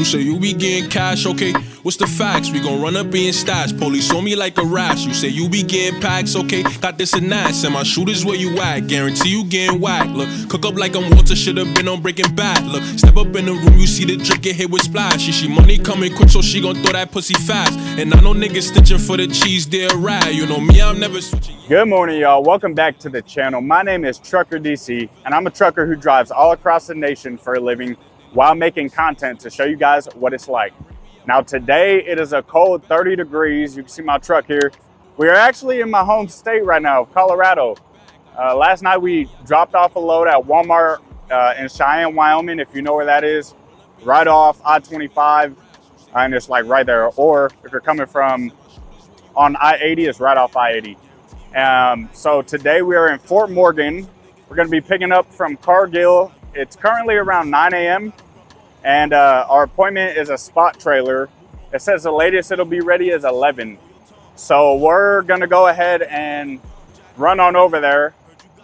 You say you be getting cash, okay? What's the facts? We gon' run up in stats. Police on me like a rash. You say you be getting packs, okay? Got this and that. Send my shooters where you at. Guarantee you getting whacked. Look, cook up like I'm Walter. Should've been on Breaking Bad. Look, step up in the room, you see the drip get hit with splash. She money coming quick, so she gon' throw that pussy fast. And I know niggas stitching for the cheese, they're rad. You know me, I'm never switching. Good morning, y'all. Welcome back to the channel. My name is Trucker DC, and I'm a trucker who drives all across the nation for a living while making content to show you guys what it's like. Now today it is a cold 30 degrees. You can see my truck here. We are actually in my home state right now, Colorado. Last night we dropped off a load at Walmart in Cheyenne, Wyoming, if you know where that is. Right off I-25, and it's like right there. Or if you're coming from on I-80, it's right off I-80. So today we are in Fort Morgan. We're gonna be picking up from Cargill. It's currently around 9 a.m. and our appointment is a spot trailer. It says the latest it'll be ready is 11. So we're gonna go ahead and run on over there.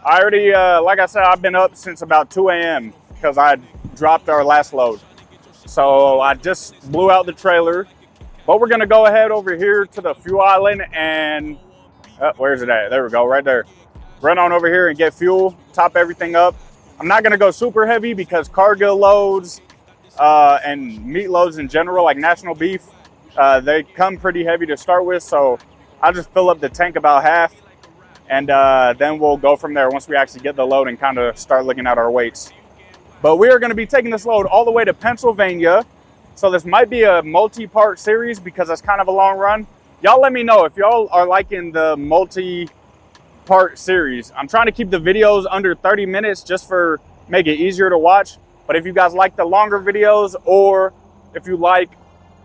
I already, like I said, I've been up since about 2 a.m. because I dropped our last load. So I just blew out the trailer, but we're gonna go ahead over here to the fuel island and, where's it at? There we go, right there. Run on over here and get fuel, top everything up. I'm not gonna go super heavy because Cargill loads and meat loads in general, like national beef, they come pretty heavy to start with. So I'll just fill up the tank about half and then we'll go from there once we actually get the load and kind of start looking at our weights. But we are gonna be taking this load all the way to Pennsylvania. So this might be a multi-part series because it's kind of a long run. Y'all let me know if y'all are liking the multi-part series. I'm trying to keep the videos under 30 minutes just for make it easier to watch. But if you guys like the longer videos, or if you like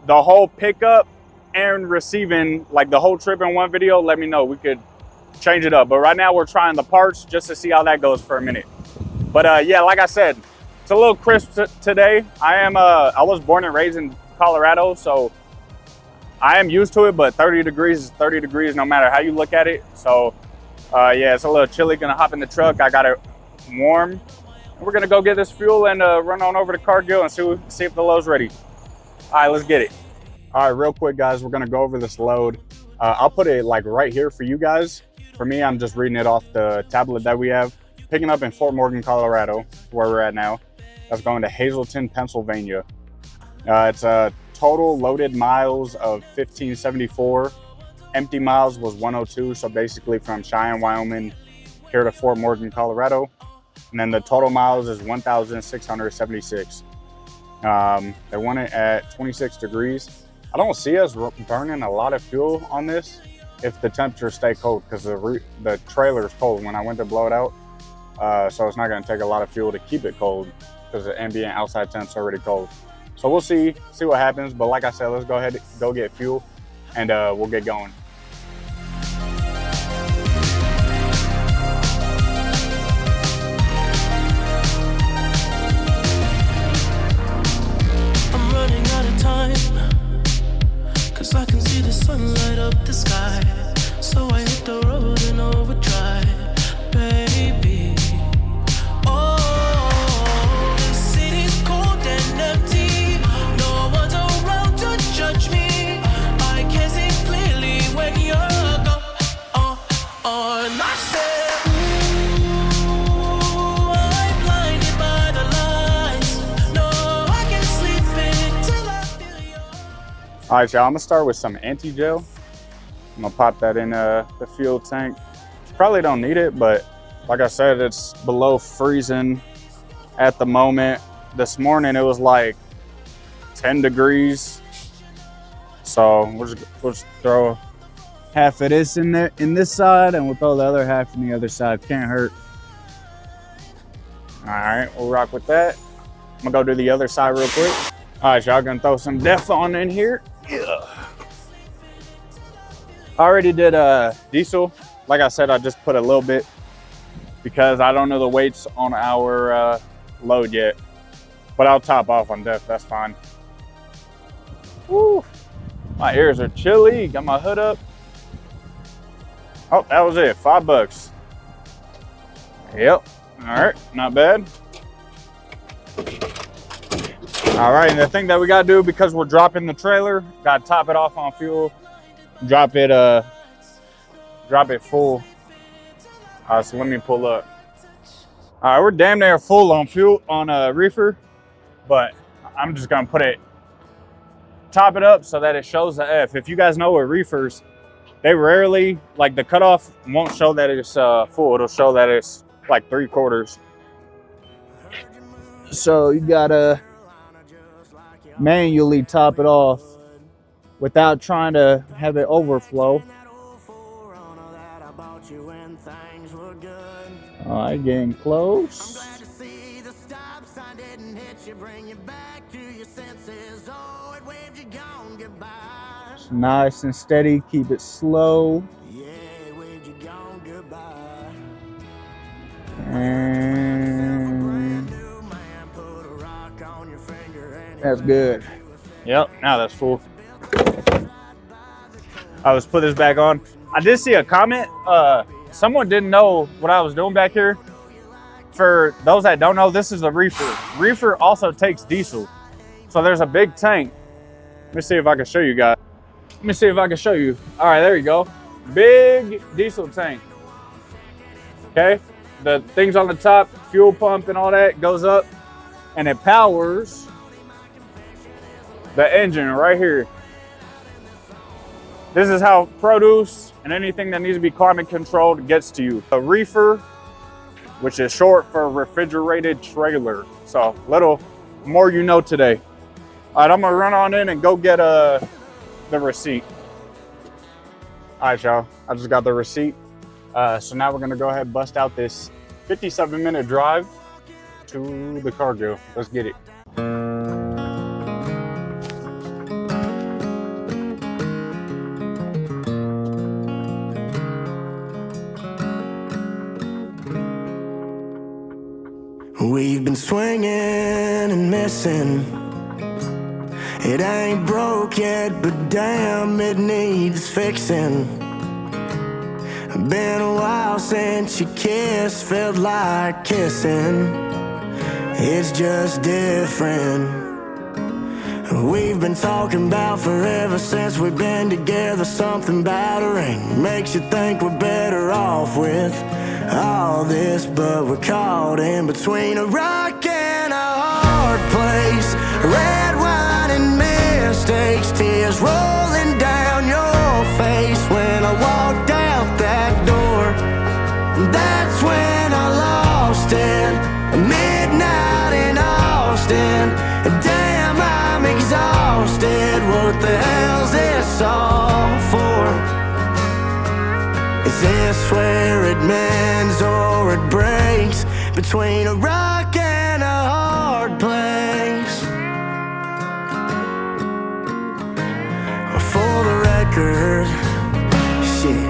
the whole pickup and receiving, like the whole trip in one video, let me know. We could change it up. But right now we're trying the parts just to see how that goes for a minute. But yeah, like I said, it's a little crisp today. I was born and raised in Colorado, so I am used to it, but 30 degrees is 30 degrees no matter how you look at it. So yeah, it's a little chilly. Gonna hop in the truck. I got it warm. We're gonna go get this fuel and run on over to Cargill and see if the load's ready. All right, let's get it. All right, real quick, guys, we're gonna go over this load. I'll put it like right here for you guys. For me, I'm just reading it off the tablet that we have. Picking up in Fort Morgan, Colorado, where we're at now. That's going to Hazleton, Pennsylvania. It's a total loaded miles of 1574. Empty miles was 102. So basically from Cheyenne, Wyoming, here to Fort Morgan, Colorado. And then the total miles is 1,676. They want it at 26 degrees. I don't see us burning a lot of fuel on this if the temperatures stay cold, because the trailer is cold when I went to blow it out. So it's not going to take a lot of fuel to keep it cold because the ambient outside temp's already cold. So we'll see what happens. But like I said, let's go ahead, go get fuel, and we'll get going. I can see the sun light up the sky, so I hit the road in overdrive, baby. Oh, the city's cold and empty, no one's around to judge me. I can see clearly when you're gone. And I said, ooh, I'm blinded by the lights. No, I can't sleep until I feel you. All right, y'all, I'm gonna start with some anti-gel. I'm gonna pop that in the fuel tank. Probably don't need it, but like I said, it's below freezing at the moment. This morning it was like 10 degrees. So we'll just throw half of this in there in this side, and we'll throw the other half in the other side. Can't hurt. All right, we'll rock with that. I'm gonna go do the other side real quick. All right, y'all, gonna throw some Defon in here. Yeah. I already did diesel. Like I said, I just put a little bit because I don't know the weights on our load yet. But I'll top off on def, that's fine. Woo. My ears are chilly. Got my hood up. Oh, that was it. $5. Yep. All right, not bad. All right, and the thing that we gotta do, because we're dropping the trailer, gotta top it off on fuel, drop it full. All right, so let me pull up. All right, we're damn near full on fuel on a reefer, but I'm just gonna top it up so that it shows the F. If you guys know with reefers, they rarely, like the cutoff won't show that it's full. It'll show that it's like 3/4. So you gotta manually top it off without trying to have it overflow. All right, getting close. It's nice and steady, keep it slow. And that's good. Yep, now that's full. Let's put this back on. I did see a comment. Someone didn't know what I was doing back here. For those that don't know, this is a reefer. Reefer also takes diesel. So there's a big tank. Let me see if I can show you guys. Let me see if I can show you. All right, there you go. Big diesel tank. Okay, the things on the top, fuel pump and all that goes up, and it powers the engine right here. This is how produce and anything that needs to be climate controlled gets to you. A reefer, which is short for refrigerated trailer. So little more you know today. All right, I'm gonna run on in and go get the receipt. All right, y'all, I just got the receipt. So now we're gonna go ahead and bust out this 57-minute drive to the Cargill. Let's get it. We've been swinging and missing. It ain't broke yet, but damn, it needs fixing. Been a while since you kissed, felt like kissing. It's just different. We've been talking about forever since we've been together. Something about a ring makes you think we're better off with all this, but we're caught in between a rock and a hard place. Red wine and mistakes, tears rolling down your face. When I walked out that door, that's when I lost it. Midnight in Austin, damn, I'm exhausted. What the hell's this all for? Is this where it mends or it breaks? Between a rock and a hard place. For the record, shit,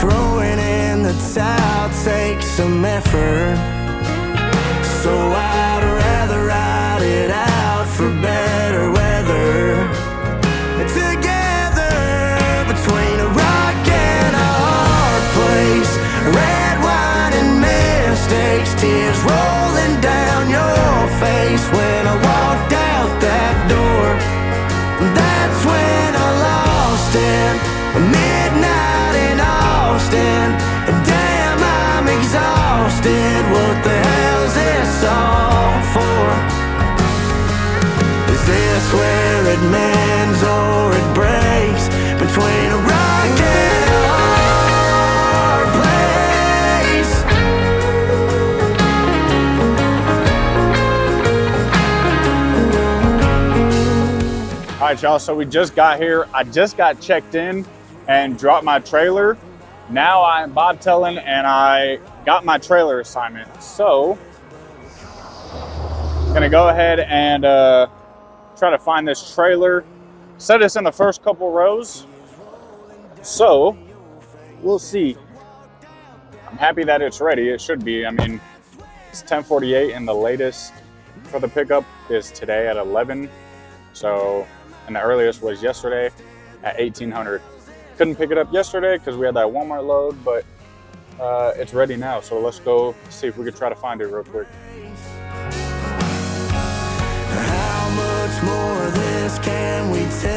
throwing in the towel takes some effort. So I'd rather ride it out for better weather. Together, between a rock and a hard place. Red wine and mistakes, tears rolling down your face. When I walked out that door, that's when I lost it. Midnight in Austin, damn, I'm exhausted. What the hell's this all for? Is this where it mends or it breaks? Between a rock and a hard place. All right, y'all, so we just got here. I just got checked in and dropped my trailer. Now I'm bobtailing and I got my trailer assignment. So I'm gonna go ahead and try to find this trailer. Set us in the first couple rows. So we'll see. I'm happy that it's ready. It should be. I mean, it's 10:48 and the latest for the pickup is today at 11. So, and the earliest was yesterday at 1800. Couldn't pick it up yesterday because we had that Walmart load, but it's ready now. So let's go see if we can try to find it real quick. How much much more of this can we take?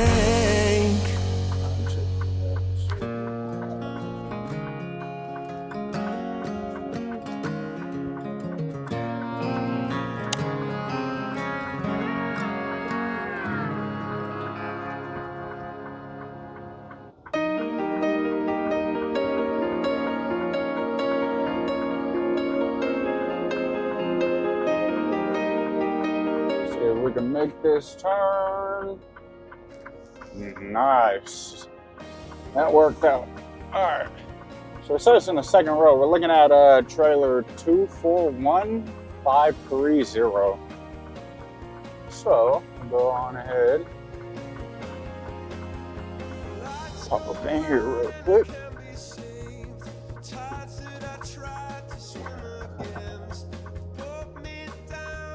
See if we can make this turn. Nice. That worked out. All right. So it says in the second row, we're looking at trailer 241530. So go on ahead. Pop up in here real quick.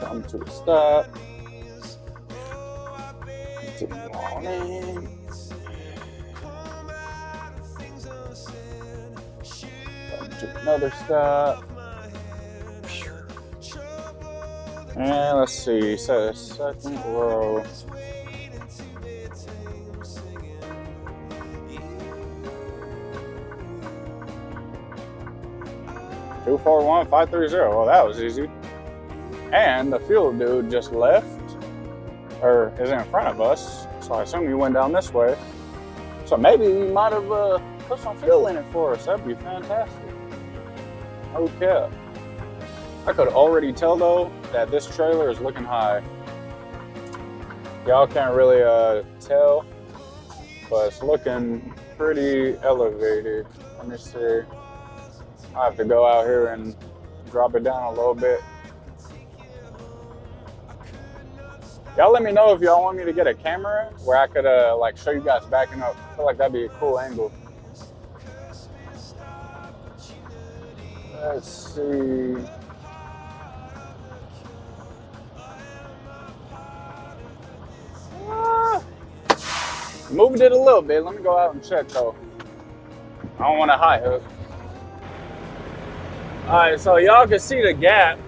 Come to a stop. Come on in. Come to another stop. And let's see, it says second row. Two, 4, 1, 5, 3, 0. Well, that was easy. And the fuel dude just left, or is in front of us. So I assume he went down this way. So maybe he might have put some fuel in it for us. That'd be fantastic. Okay. I could already tell though that this trailer is looking high. Y'all can't really tell, but it's looking pretty elevated. Let me see. I have to go out here and drop it down a little bit. Y'all let me know if y'all want me to get a camera where I could like show you guys backing up. I feel like that'd be a cool angle. Let's see. Moved it a little bit. Let me go out and check though. I don't want to high hook. All right, so y'all can see the gap.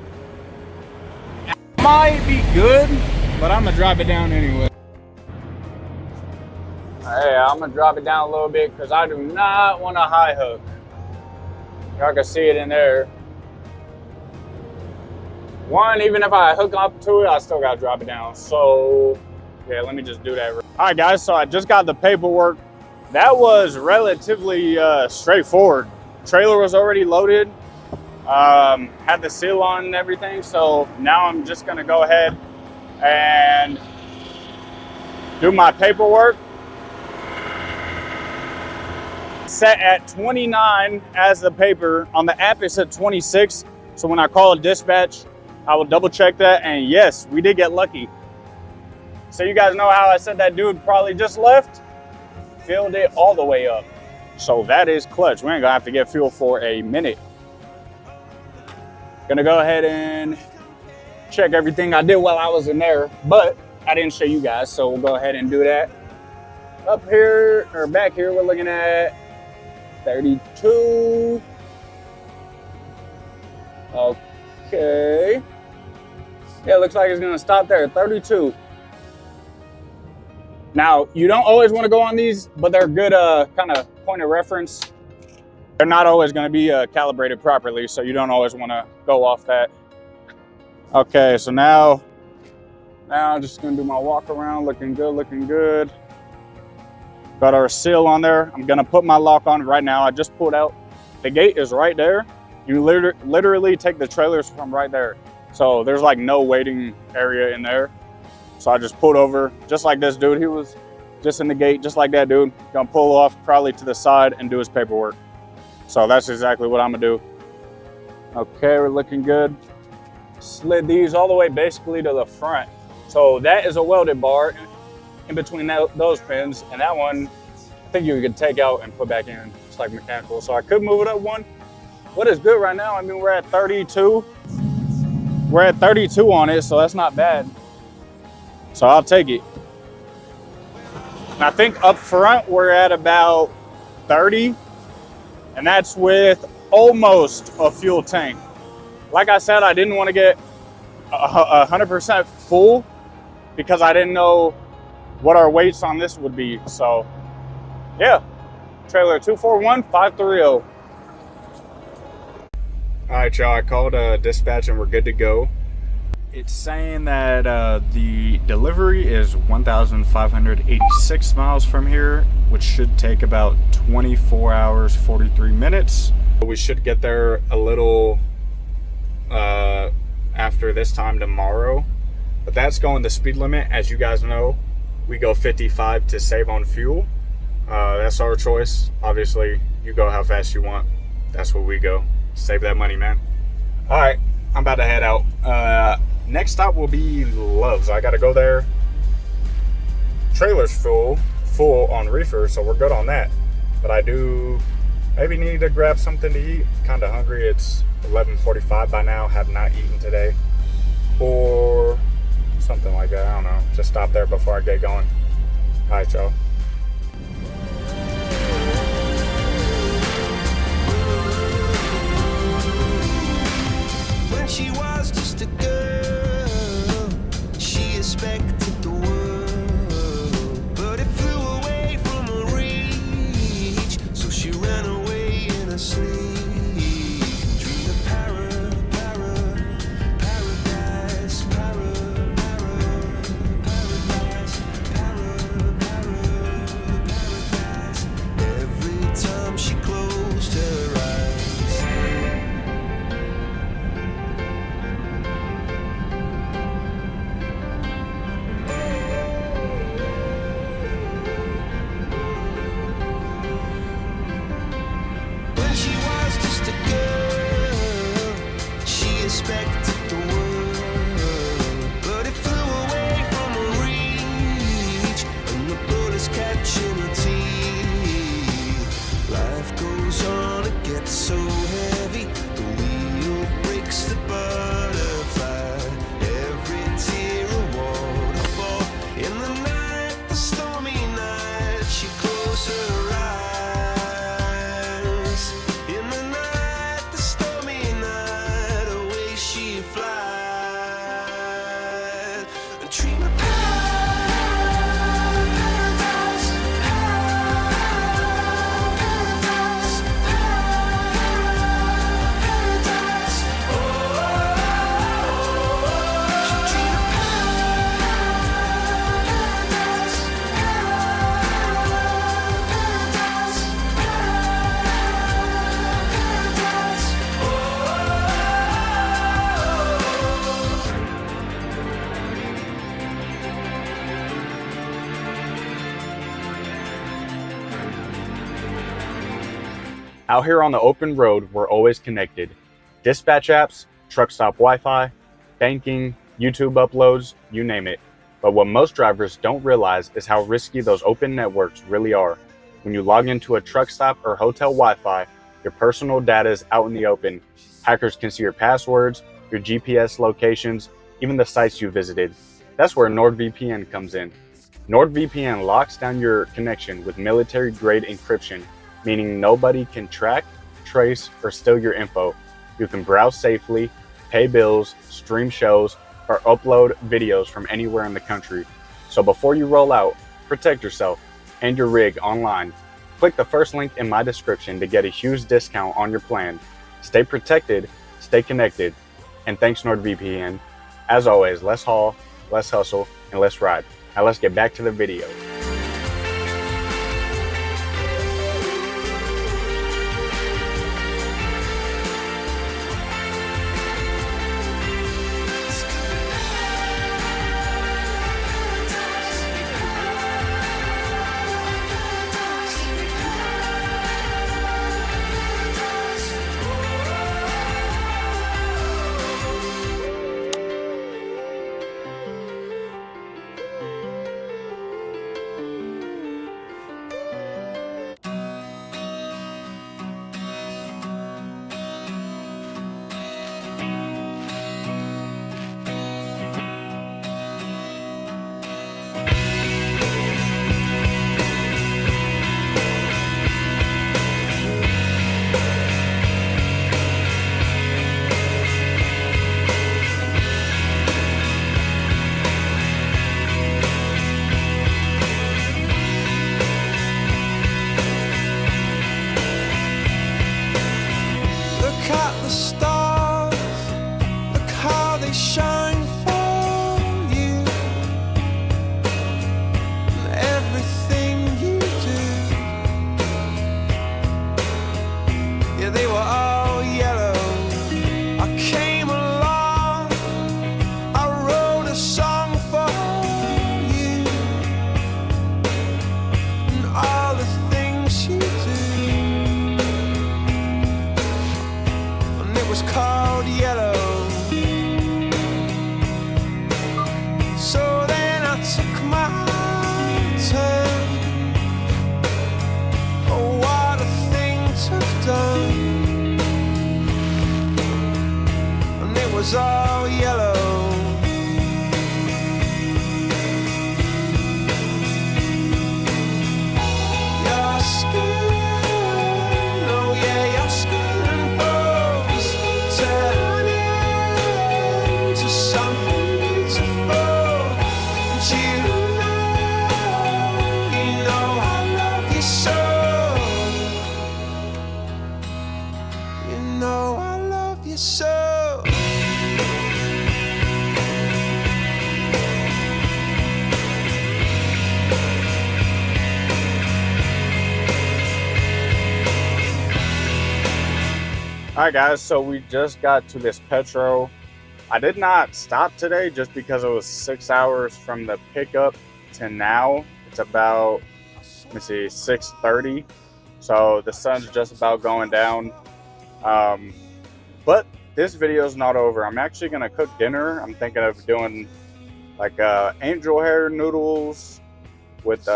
Might be good, but I'm gonna drop it down anyway. Hey, I'm gonna drop it down a little bit because I do not want to high hook. Y'all can see it in there. One, even if I hook up to it, I still gotta drop it down. So yeah, let me just do that. All right, guys, so I just got the paperwork. That was relatively straightforward. Trailer was already loaded. Had the seal on and everything, so now I'm just gonna go ahead and do my paperwork. Set at 29 as the paper. On the app it said 26, so when I call a dispatch, I will double check that, and yes, we did get lucky. So you guys know how I said that dude probably just left? Filled it all the way up. So that is clutch. We ain't gonna have to get fuel for a minute. Gonna go ahead and check everything I did while I was in there, but I didn't show you guys, so we'll go ahead and do that. Up here, or back here, we're looking at 32. Okay. Yeah, looks like it's gonna stop there, 32. Now, you don't always wanna go on these, but they're good kind of point of reference. They're not always going to be calibrated properly, so you don't always want to go off that. Okay, so now I'm just going to do my walk around, looking good, looking good. Got our seal on there. I'm going to put my lock on right now. I just pulled out. The gate is right there. You literally take the trailers from right there. So there's like no waiting area in there. So I just pulled over, just like this dude. He was just in the gate, just like that dude. Gonna pull off probably to the side and do his paperwork. So that's exactly what I'm gonna do. Okay, we're looking good. Slid these all the way basically to the front. So that is a welded bar in between those pins, and that one, I think you could take out and put back in. It's like mechanical. So I could move it up one. What is good right now, I mean, we're at 32. We're at 32 on it, so that's not bad. So I'll take it. And I think up front, we're at about 30. And that's with almost a fuel tank. Like I said, I didn't want to get 100% full because I didn't know what our weights on this would be. So yeah, trailer 241530. All right, y'all, I called dispatch and we're good to go. It's saying that the delivery is 1,586 miles from here, which should take about 24 hours, 43 minutes. We should get there a little after this time tomorrow, but that's going the speed limit. As you guys know, we go 55 to save on fuel. That's our choice. Obviously, you go how fast you want. That's where we go. Save that money, man. All right, I'm about to head out. Next stop will be Love's. I gotta go there. Trailer's full on reefer, so we're good on that. But I do maybe need to grab something to eat. Kind of hungry. It's 11:45 by now. Have not eaten today, or something like that. I don't know. Just stop there before I get going. All right, y'all. When she was just a girl, she expected the world, but it flew away from her reach, so she ran away in her sleep. Dreamed of paradise, paradise. Every time she closed her eyes. Expected the world, but it flew away from her reach, and the bullets catching her teeth. Life goes on, it gets so heavy, the wheel breaks the butterfly. Every tear a waterfall. In the night, the stormy night, she closed her eyes. In the night, the stormy night, away she flies. And dream of paradise, paradise, paradise. Oh, she dreamed of paradise, Out here on the open road, we're always connected. Dispatch apps, truck stop Wi-Fi, banking, YouTube uploads, you name it. But what most drivers don't realize is how risky those open networks really are. When you log into a truck stop or hotel Wi-Fi, your personal data is out in the open. Hackers can see your passwords, your GPS locations, even the sites you visited. That's where NordVPN comes in. NordVPN locks down your connection with military-grade encryption, meaning nobody can track, trace, or steal your info. You can browse safely, pay bills, stream shows, or upload videos from anywhere in the country. So before you roll out, protect yourself and your rig online. Click the first link in my description to get a huge discount on your plan. Stay protected, stay connected, and thanks NordVPN. As always, less haul, less hustle, and less ride. Now let's get back to the video. the stars, look how they shine for you. And everything you do, yeah, they were all yellow. I came along, I wrote a song for you. And all the things you do, and it was called yellow. So then I took my turn. Oh, what a thing to have done. And it was all yellow. Your skin, oh yeah, your skin and bones turn into something beautiful. And you know I love you so. You know I love you so. All right, guys, so we just got to this Petro. I did not stop today just because it was 6 hours from the pickup to now. It's about, let me see, 6:30. So the sun's just about going down. But this video is not over. I'm actually gonna cook dinner. I'm thinking of doing like angel hair noodles with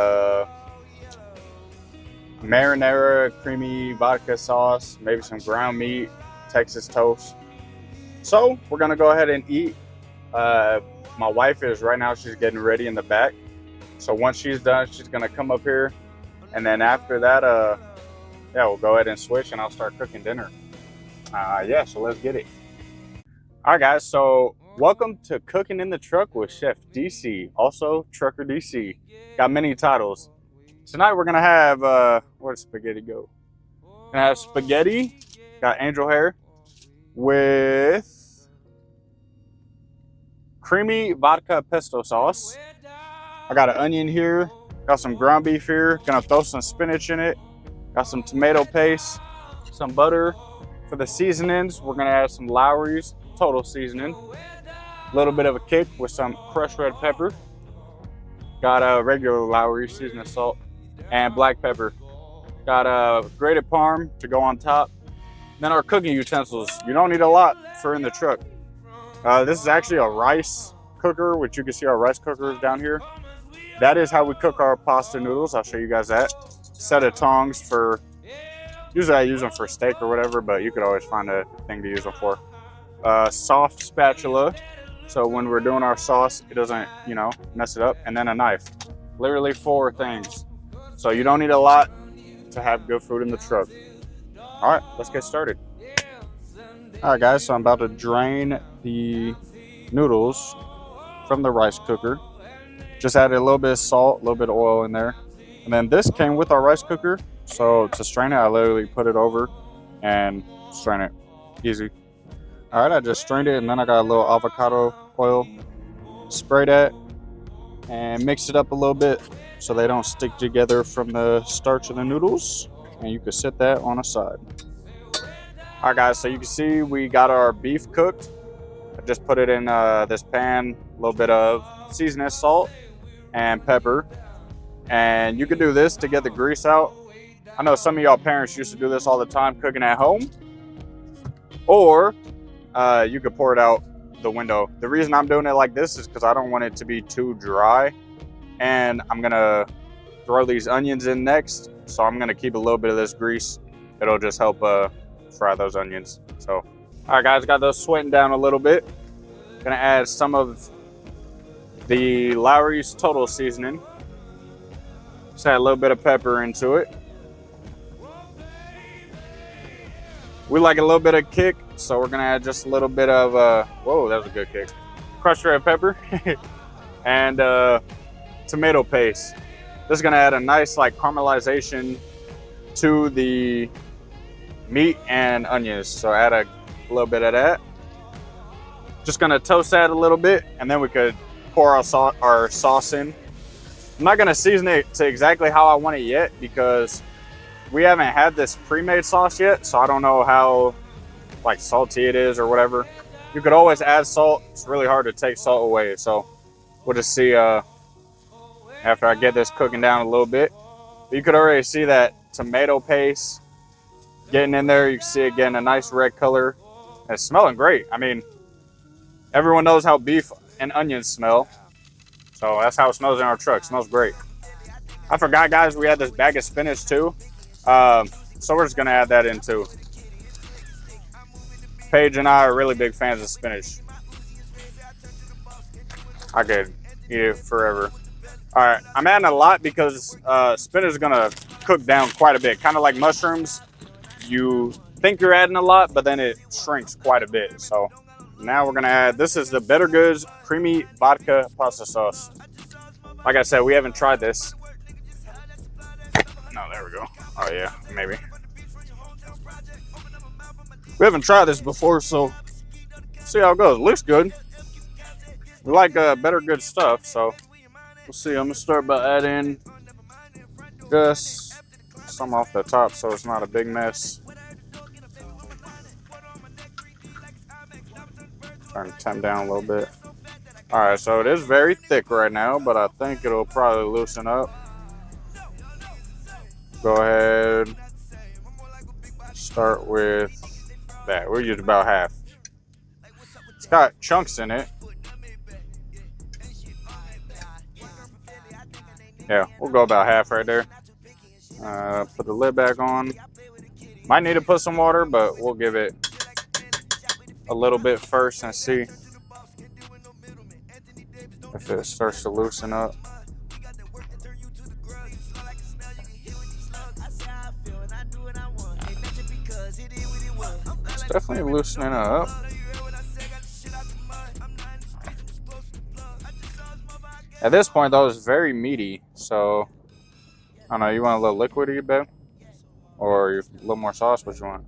marinara creamy vodka sauce, maybe some ground meat, Texas toast. So we're gonna go ahead and eat. My wife is right now, she's getting ready in the back. So once she's done, she's gonna come up here, and then after that, yeah, we'll go ahead and switch and I'll start cooking dinner. Yeah, so let's get it. All right, guys, so welcome to Cooking in the Truck with Chef DC, also Trucker DC. Got many titles. Tonight we're gonna have, where does spaghetti go? Gonna have spaghetti, got angel hair, with creamy vodka pesto sauce. I got an onion here, got some ground beef here, gonna throw some spinach in it, got some tomato paste, some butter. For the seasonings, we're gonna add some Lowry's total seasoning, a little bit of a kick with some crushed red pepper, got a regular Lowry's seasoning salt, and black pepper. Got a grated parm to go on top. Then our cooking utensils. You don't need a lot for in the truck. This is actually a rice cooker, which you can see our rice cookers down here. That is how we cook our pasta noodles. I'll show you guys that. Set of tongs for, usually I use them for steak or whatever, but you could always find a thing to use them for. Soft spatula, so when we're doing our sauce, it doesn't, you know, mess it up. And then a knife. Literally 4 things. So you don't need a lot to have good food in the truck. All right, let's get started. All right, guys, so I'm about to drain the noodles from the rice cooker. Just added a little bit of salt, a little bit of oil in there. And then this came with our rice cooker. So to strain it, I literally put it over and strain it. Easy. All right, I just strained it, and then I got a little avocado oil. Spray that and mix it up a little bit so they don't stick together from the starch of the noodles. And you can set that on a side. All right, guys, so you can see we got our beef cooked. I just put it in this pan, a little bit of seasoning, salt, and pepper. And you can do this to get the grease out. I know some of y'all parents used to do this all the time cooking at home. Or you could pour it out the window. The reason I'm doing it like this is because I don't want it to be too dry. And I'm gonna throw these onions in next. So I'm gonna keep a little bit of this grease. It'll just help fry those onions. So, all right, guys, got those sweating down a little bit. Gonna add some of the Lowry's Total Seasoning. Just add a little bit of pepper into it. We like a little bit of kick, so we're gonna add just a little bit of, whoa, that was a good kick. Crushed red pepper and tomato paste. This is gonna add a nice like caramelization to the meat and onions. So add a A little bit of that. Just gonna toast that a little bit, and then we could pour our sauce in. I'm not gonna season it to exactly how I want it yet because we haven't had this pre-made sauce yet, so I don't know how like salty it is or whatever. You could always add salt. It's really hard to take salt away, so we'll just see after I get this cooking down a little bit. But you could already see that tomato paste getting in there. You can see it getting a nice red color. And it's smelling great. I mean, everyone knows how beef and onions smell, so that's how it smells in our truck. It smells great. I forgot, guys, we had this bag of spinach too, so we're just gonna add that in too. Paige and I are really big fans of spinach. I could eat it forever. All right, I'm adding a lot because spinach is gonna cook down quite a bit. Kind of like mushrooms, you think you're adding a lot, but then it shrinks quite a bit. So now we're gonna add, this is the Better Goods Creamy Vodka Pasta Sauce. Like I said, we haven't tried this. No, there we go. Oh yeah, maybe. We haven't tried this before, so see how it goes. It looks good. We like Better Good stuff, so we'll see. I'm gonna start by adding just some off the top so it's not a big mess. Trying to temp down a little bit. All right, so it is very thick right now, but I think it'll probably loosen up. Go ahead, start with that. We'll use about half. It's got chunks in it. Yeah, we'll go about half right there. Put the lid back on. Might need to put some water, but we'll give it a little bit first and see if it starts to loosen up. It's definitely loosening up. At this point, though, it's very meaty, so I don't know. You want a little liquidy, babe? Or a little more sauce? What you want?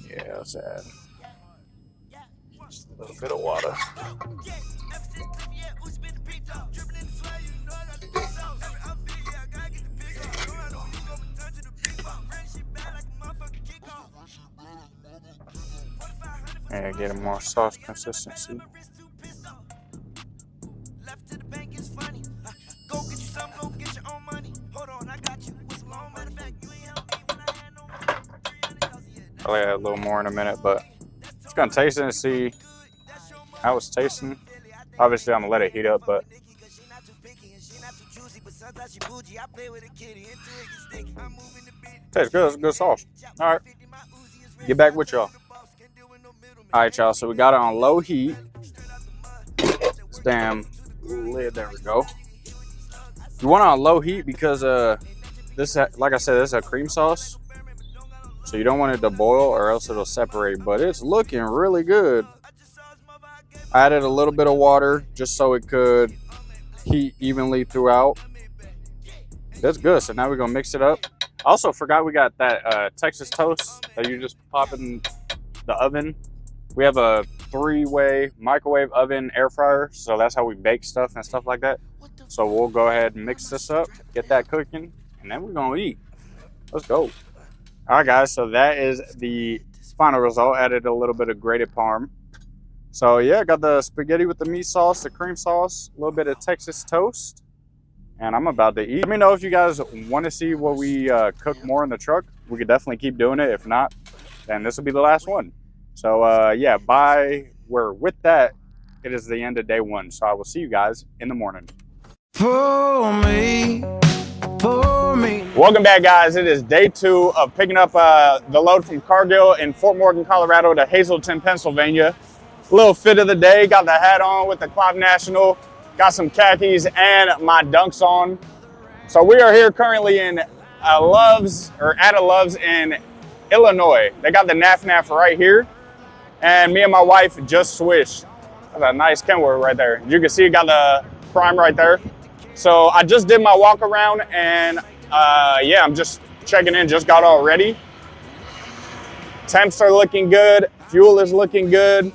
Yeah, let's add just a little bit of water. And get a more sauce consistency. I'll add a little more in a minute, but just gonna taste it and see how it's tasting. Obviously, I'm gonna let it heat up, but tastes good. It's a good sauce. All right, get back with y'all. All right, y'all. So we got it on low heat. This damn lid. There we go. You want it on low heat because this, like I said, this is a cream sauce. So you don't want it to boil or else it'll separate, but it's looking really good. I added a little bit of water just so it could heat evenly throughout. That's good. So now we're gonna mix it up. I also forgot we got that Texas toast that you just pop in the oven. We have a 3-way microwave oven air fryer, so that's how we bake stuff and stuff like that. So we'll go ahead and mix this up, get that cooking, and then we're gonna eat. Let's go. All right, guys, so that is the final result. Added a little bit of grated parm. So yeah, got the spaghetti with the meat sauce, the cream sauce, a little bit of Texas toast, and I'm about to eat. Let me know if you guys want to see what we cook more in the truck. We could definitely keep doing it. If not, then this will be the last one. So yeah, with that, it is the end of day one. So I will see you guys in the morning. For me. Welcome back, guys. It is day 2 of picking up the load from Cargill in Fort Morgan, Colorado to Hazleton, Pennsylvania. Little fit of the day. Got the hat on with the Cloud National. Got some khakis and my dunks on. So we are here currently in at a Love's in Illinois. They got the NAF right here. And me and my wife just switched. That's a nice Kenworth right there. You can see it got the prime right there. So I just did my walk around and yeah, I'm just checking in, just got all ready. Temps are looking good, fuel is looking good,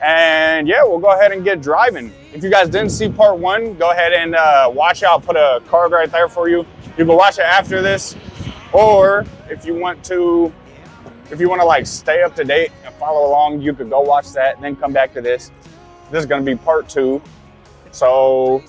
and yeah, we'll go ahead and get driving. If you guys didn't see part 1, go ahead and watch it. I'll put a card right there for you. You can watch it after this, or if you want to like stay up to date and follow along, you could go watch that and then come back to this. This is gonna be part 2. So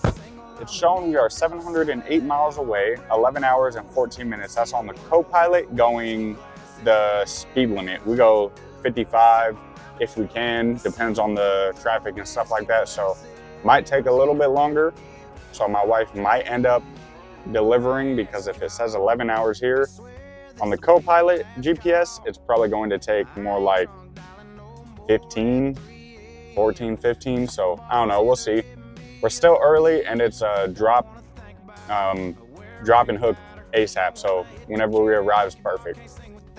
it's showing we are 708 miles away, 11 hours and 14 minutes. That's on the co-pilot going the speed limit. We go 55 if we can, depends on the traffic and stuff like that. So might take a little bit longer. So my wife might end up delivering, because if it says 11 hours here on the co-pilot GPS, it's probably going to take more like 14, 15. So I don't know, we'll see. We're still early, and it's a drop and hook ASAP. So whenever we arrive is perfect.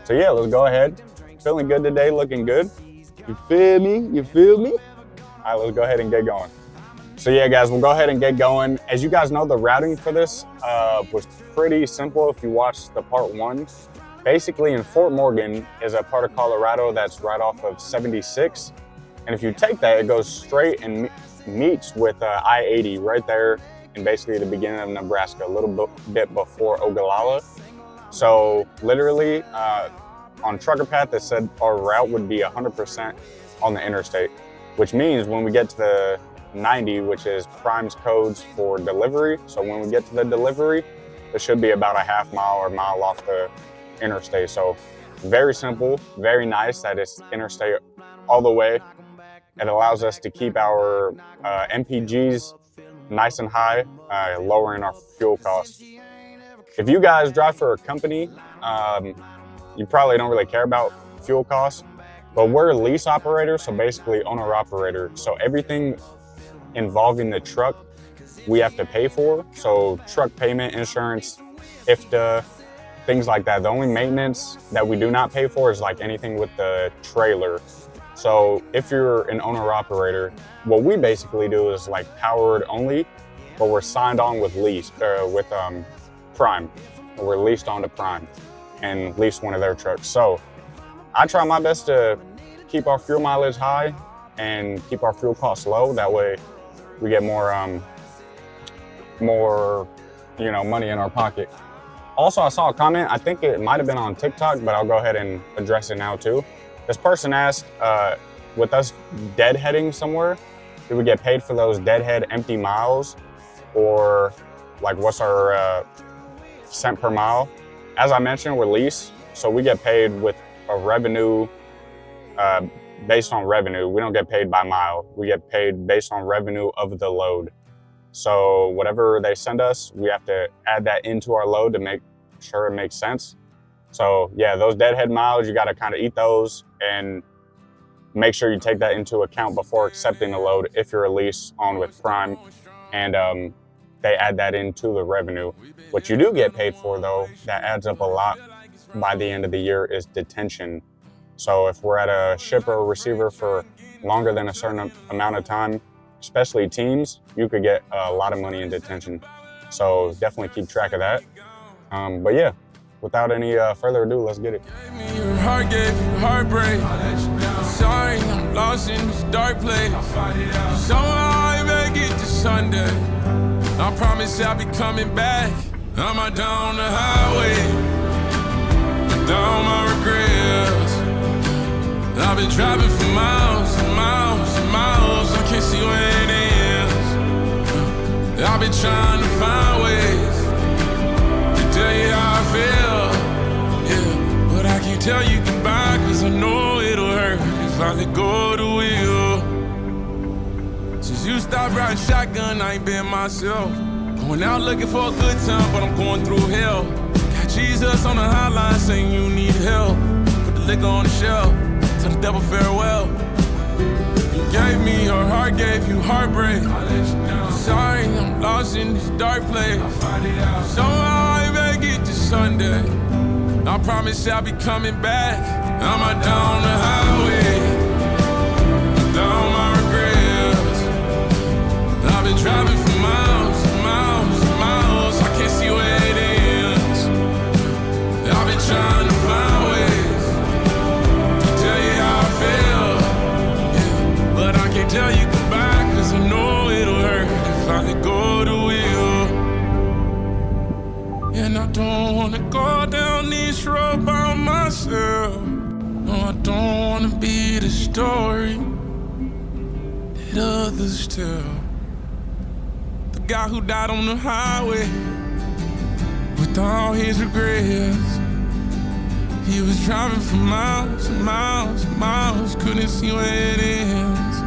So yeah, let's go ahead. Feeling good today, looking good. You feel me? You feel me? All right, let's go ahead and get going. So yeah, guys, we'll go ahead and get going. As you guys know, the routing for this was pretty simple if you watched the part 1. Basically, in Fort Morgan is a part of Colorado that's right off of 76. And if you take that, it goes straight and meets with I-80 right there in basically the beginning of Nebraska, a little bit before Ogallala. So literally on Trucker Path, it said our route would be 100% on the interstate, which means when we get to the 90, which is Prime's codes for delivery. So when we get to the delivery, it should be about a half mile or mile off the interstate. So very simple, very nice that it's interstate all the way. It allows us to keep our MPGs nice and high, lowering our fuel costs. If you guys drive for a company, you probably don't really care about fuel costs, but we're a lease operator, so basically owner-operator. So everything involving the truck, we have to pay for. So truck payment, insurance, IFTA, things like that. The only maintenance that we do not pay for is like anything with the trailer. So if you're an owner-operator, what we basically do is like powered only, but we're signed on with Prime. We're leased on to Prime and lease one of their trucks. So I try my best to keep our fuel mileage high and keep our fuel costs low. That way we get more money in our pocket. Also, I saw a comment, I think it might have been on TikTok, but I'll go ahead and address it now too. This person asked, with us deadheading somewhere, do we get paid for those deadhead empty miles, or like what's our cent per mile? As I mentioned, we're leased, so we get paid with a revenue, based on revenue. We don't get paid by mile. We get paid based on revenue of the load. So whatever they send us, we have to add that into our load to make sure it makes sense. So yeah, those deadhead miles, you got to kind of eat those and make sure you take that into account before accepting the load if you're a lease on with Prime, and they add that into the revenue. What you do get paid for though, that adds up a lot by the end of the year, is detention. So if we're at a shipper or receiver for longer than a certain amount of time, especially teams, you could get a lot of money in detention. So definitely keep track of that. But yeah, without any further ado, let's get it. Gave me your heart, gave you heartbreak. I'm sorry, I'm lost in this dark place. Somehow I make it to Sunday. I promise I'll be coming back. I'm out down the highway, down my regrets. I've been driving for miles and miles and miles. I can't see where it ends. I've been trying to find ways to tell you how I feel, yeah. But I can't tell you goodbye, cause I know it'll hurt if I let go of the wheel. Since you stopped riding shotgun, I ain't been myself. Going out looking for a good time, but I'm going through hell. Got Jesus on the hotline saying you need help. Put the liquor on the shelf, tell the devil farewell. You gave me your heart, gave you heartbreak. I'm sorry, I'm lost in this dark place. Somehow I make it to Sunday. I promise I'll be coming back. I'm out down the highway, down my regrets. I've been driving for miles and miles and miles. I can't see where it ends. I've been trying to find ways story that others tell. The guy who died on the highway with all his regrets. He was driving for miles and miles and miles, couldn't see where it ends.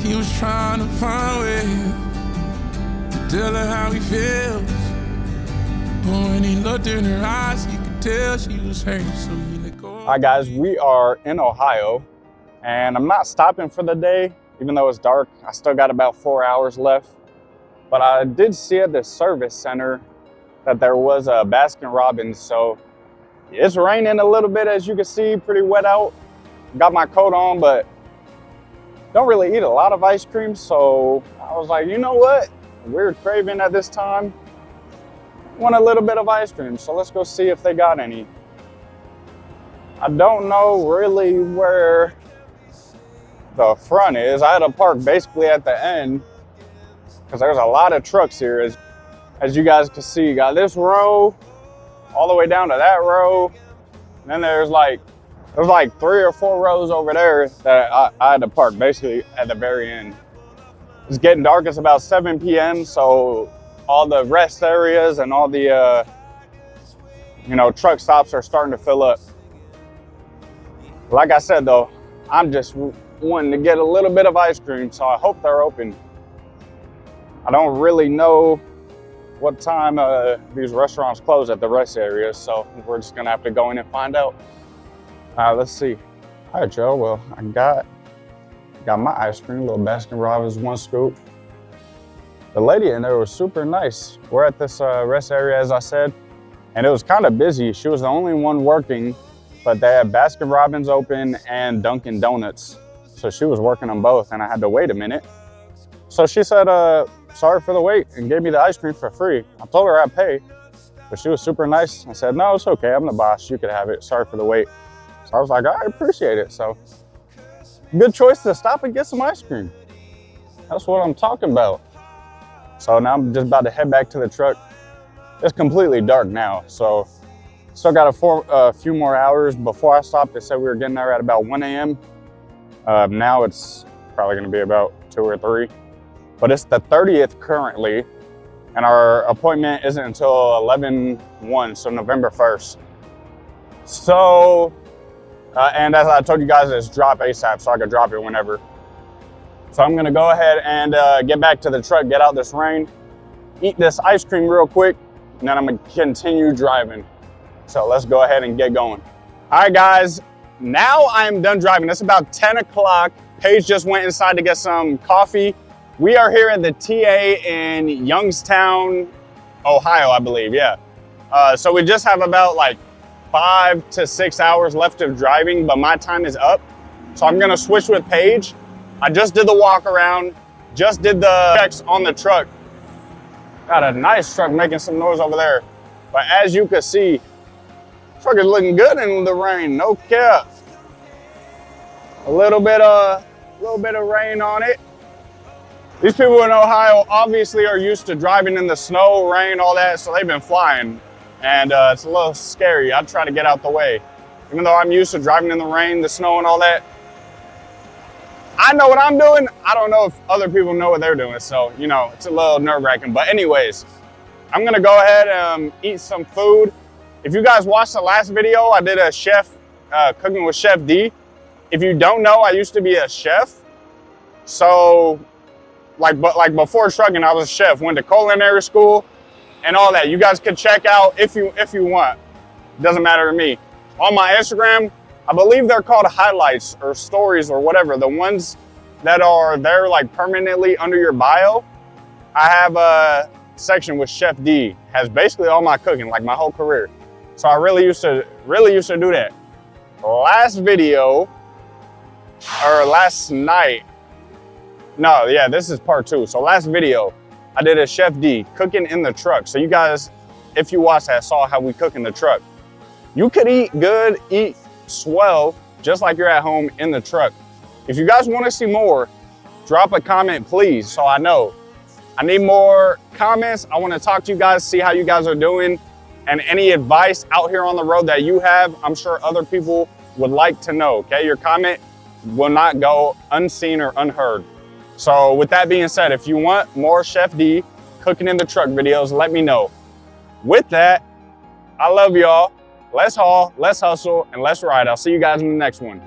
He was trying to find ways to tell her how he feels. But when he looked in her eyes, he could tell she was hurt, so he let go. Hi guys, we are in Ohio, and I'm not stopping for the day, even though it's dark. I still got about 4 hours left. But I did see at the service center that there was a Baskin-Robbins, so it's raining a little bit, as you can see, pretty wet out. Got my coat on, but don't really eat a lot of ice cream, so I was like, you know what? We're craving at this time. Want a little bit of ice cream, so let's go see if they got any. I don't know really where the front is. I had to park basically at the end because there's a lot of trucks here. As you guys can see, you got this row all the way down to that row. And then there's like 3 or 4 rows over there that I had to park basically at the very end. It's getting dark. It's about 7 p.m. So all the rest areas and all the truck stops are starting to fill up. Like I said though, I'm just wanting to get a little bit of ice cream, so I hope they're open. I don't really know what time these restaurants close at the rest areas, so we're just gonna have to go in and find out. Let's see. All right, Joe. Well, I got my ice cream, little Baskin-Robbins 1 scoop. The lady in there was super nice. We're at this rest area, as I said, and it was kind of busy. She was the only one working, but they had Baskin-Robbins open and Dunkin' Donuts, so she was working them both, and I had to wait a minute. So she said, sorry for the wait, and gave me the ice cream for free. I told her I'd pay, but she was super nice. I said, no, it's okay, I'm the boss, you could have it, sorry for the wait. So I was like, I appreciate it. So good choice to stop and get some ice cream. That's what I'm talking about. So now I'm just about to head back to the truck. It's completely dark now, so still got a few more hours before I stopped. They said we were getting there at about 1 a.m. Now it's probably gonna be about 2 or 3. But it's the 30th currently, and our appointment isn't until 11/1, so November 1st. So, and as I told you guys, it's drop ASAP, so I could drop it whenever. So I'm gonna go ahead and get back to the truck, get out this rain, eat this ice cream real quick, and then I'm gonna continue driving. So let's go ahead and get going. All right, guys, now I'm done driving. It's about 10 o'clock. Paige just went inside to get some coffee. We are here at the TA in Youngstown, Ohio, I believe, yeah. So we just have about like 5 to 6 hours left of driving, but my time is up. So I'm gonna switch with Paige. I just did the walk around, just did the checks on the truck. Got a nice truck making some noise over there. But as you can see, truck is looking good in the rain, no cap. A little bit of rain on it. These people in Ohio obviously are used to driving in the snow, rain, all that, so they've been flying. And it's a little scary. I try to get out the way. Even though I'm used to driving in the rain, the snow, and all that, I know what I'm doing. I don't know if other people know what they're doing, so, it's a little nerve-wracking. But anyways, I'm gonna go ahead and eat some food. If you guys watched the last video, I did a chef, cooking with Chef D. If you don't know, I used to be a chef. So, like before trucking, I was a chef, went to culinary school and all that. You guys can check out if you want. It doesn't matter to me. On my Instagram, I believe they're called highlights or stories or whatever. The ones that are there like permanently under your bio. I have a section with Chef D. Has basically all my cooking, like my whole career. So I really used to do that. Last video, or last night, no, yeah, this is part 2. So last video, I did a Chef D, cooking in the truck. So you guys, if you watched that, saw how we cook in the truck. You could eat good, eat swell, just like you're at home in the truck. If you guys want to see more, drop a comment, please, so I know. I need more comments. I want to talk to you guys, see how you guys are doing, and any advice out here on the road that you have, I'm sure other people would like to know, okay? Your comment will not go unseen or unheard. So with that being said, if you want more Chef D cooking in the truck videos, let me know. With that, I love y'all. Let's haul, let's hustle, and let's ride. I'll see you guys in the next one.